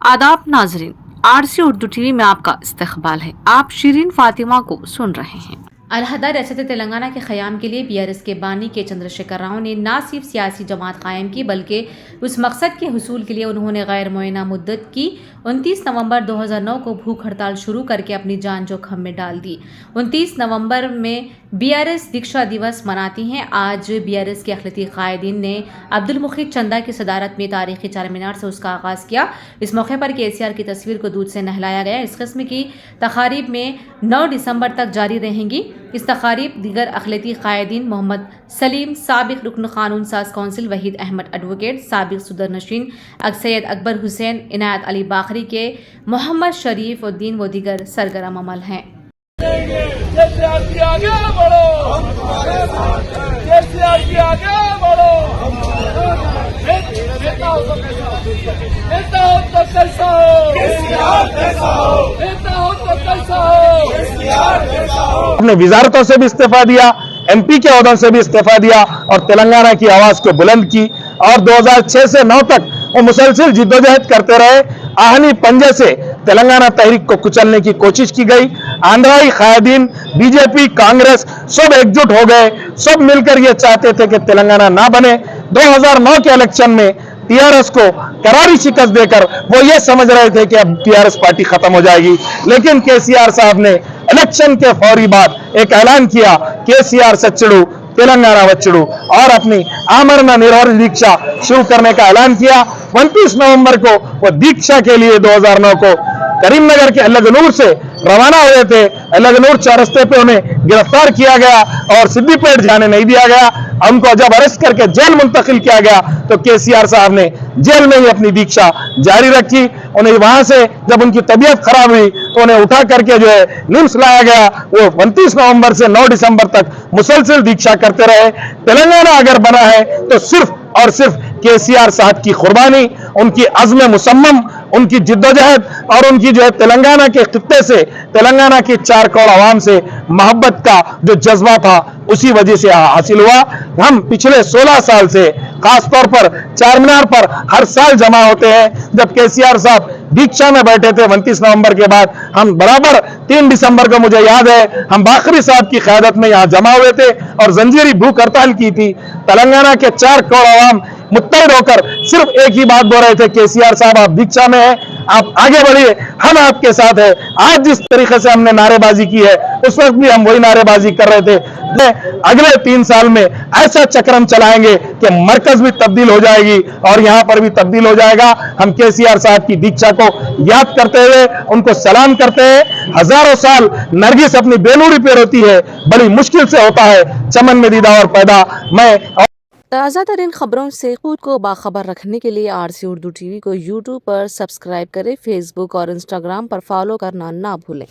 आदाब नाजरीन, RC Urdu TV में आपका इस्तकबाल है। आप शिरीन फातिमा को सुन रहे हैं। अलहदा रियासत तेलंगाना के क़याम के लिए बीआरएस के बानी के चंद्रशेखर राव ने न सिर्फ सियासी जमात कायम की बल्कि उस मकसद के हुसूल के लिए उन्होंने गैर मुअय्यना मुद्दत की 29 नवंबर 2009 को भूख हड़ताल शुरू करके अपनी जान जोखम में डाल दी। 29 नवंबर में बीआरएस दीक्षा दिवस मनाती हैं। आज बीआरएस के अखिलती कायदीन ने अब्दुल मुखीद चंदा की सदारत में तारीखी चार मीनार से उसका आगाज़ किया। इस मौके पर केसीआर की तस्वीर को दूध से नहलाया गया। इस किस्म की तकारीब में 9 दिसंबर तक जारी रहेंगी। इस तकारीब दीगर अखिलती कायदीन मोहम्मद सलीम, साबिक रुकन कानून साज कौंसिल वहीद अहमद एडवोकेट, साबिक सदर नशीन सैयद अकबर हुसैन, इनायत अली बाखरी के मोहम्मद शरीफ उद्दीन व दीगर सरगर्म अमल हैं। अपने वजारतों से भी इस्तीफा दिया, एमपी के ओहदों से भी इस्तीफा दिया और तेलंगाना की आवाज को बुलंद की। और 2006 से 9 तक वो मुसलसल जिद्दोजहद करते रहे। आहनी पंजे से तेलंगाना तहरीक को कुचलने की कोशिश की गई। आंध्राई कायदीन, बीजेपी, कांग्रेस सब एकजुट हो गए। सब मिलकर ये चाहते थे कि तेलंगाना ना बने। 2009 के इलेक्शन में टीआरएस को करारी शिकस्त देकर वो ये समझ रहे थे कि अब टीआरएस पार्टी खत्म हो जाएगी, लेकिन केसीआर साहब ने इलेक्शन के फौरी बाद एक ऐलान किया, केसीआर सच्चड़ू तेलंगाना वच्चड़ू, और अपनी आमरण निरवहर दीक्षा शुरू करने का ऐलान किया। 29 नवंबर को वो दीक्षा के लिए 2009 को करीमनगर के अलगनूर से रवाना हुए थे। अलगनूर चौरस्ते पे उन्हें गिरफ्तार किया गया और सिद्दीपेट जाने नहीं दिया गया। उनको जब अरेस्ट करके जेल मुंतकिल किया गया तो केसीआर साहब ने जेल में ही अपनी दीक्षा जारी रखी। उन्हें वहां से जब उनकी तबीयत खराब हुई तो उन्हें उठा करके जो है निम्स लाया गया। वो 29 नवंबर से 9 दिसंबर तक मुसलसल दीक्षा करते रहे। तेलंगाना अगर बना है तो सिर्फ और सिर्फ केसीआर साहब की कुर्बानी, उनकी अज़्म मुसम्मम, उनकी जिद्दोजहद और उनकी जो है तेलंगाना के खित्ते से, तेलंगाना की 4 करोड़ आवाम से मोहब्बत का जो जज्बा था उसी वजह से हासिल हुआ। हम पिछले 16 साल से खासतौर पर चार मीनार पर हर साल जमा होते हैं। जब केसीआर साहब दीक्षा में बैठे थे 29 नवंबर के बाद, हम बराबर 3 दिसंबर को मुझे याद है हम बाखरी साहब की क़यादत में यहाँ जमा हुए थे और जंजीरी भूख हड़ताल की थी। तेलंगाना के 4 करोड़ आवाम मुत्तहिद होकर सिर्फ एक ही बात बोल रहे थे, केसीआर साहब आप दीक्षा में हैं, आप आगे बढ़िए, हम आपके साथ हैं। आज जिस तरीके से हमने नारेबाजी की है उस वक्त भी हम वही नारेबाजी कर रहे थे। अगले 3 साल में ऐसा चक्रम चलाएंगे कि मरकज भी तब्दील हो जाएगी और यहां पर भी तब्दील हो जाएगा। हम केसीआर साहब की दीक्षा को याद करते हुए उनको सलाम करते हैं। हजारों साल नरगिस अपनी बेनूरी पे रोती है, बड़ी मुश्किल से होता है चमन में दीदा और पैदा। मैं ताज़ा तरीन खबरों से खुद को बाखबर रखने के लिए आरसी उर्दू टीवी को यूट्यूब पर सब्सक्राइब करें। फेसबुक और इंस्टाग्राम पर फॉलो करना ना भूलें।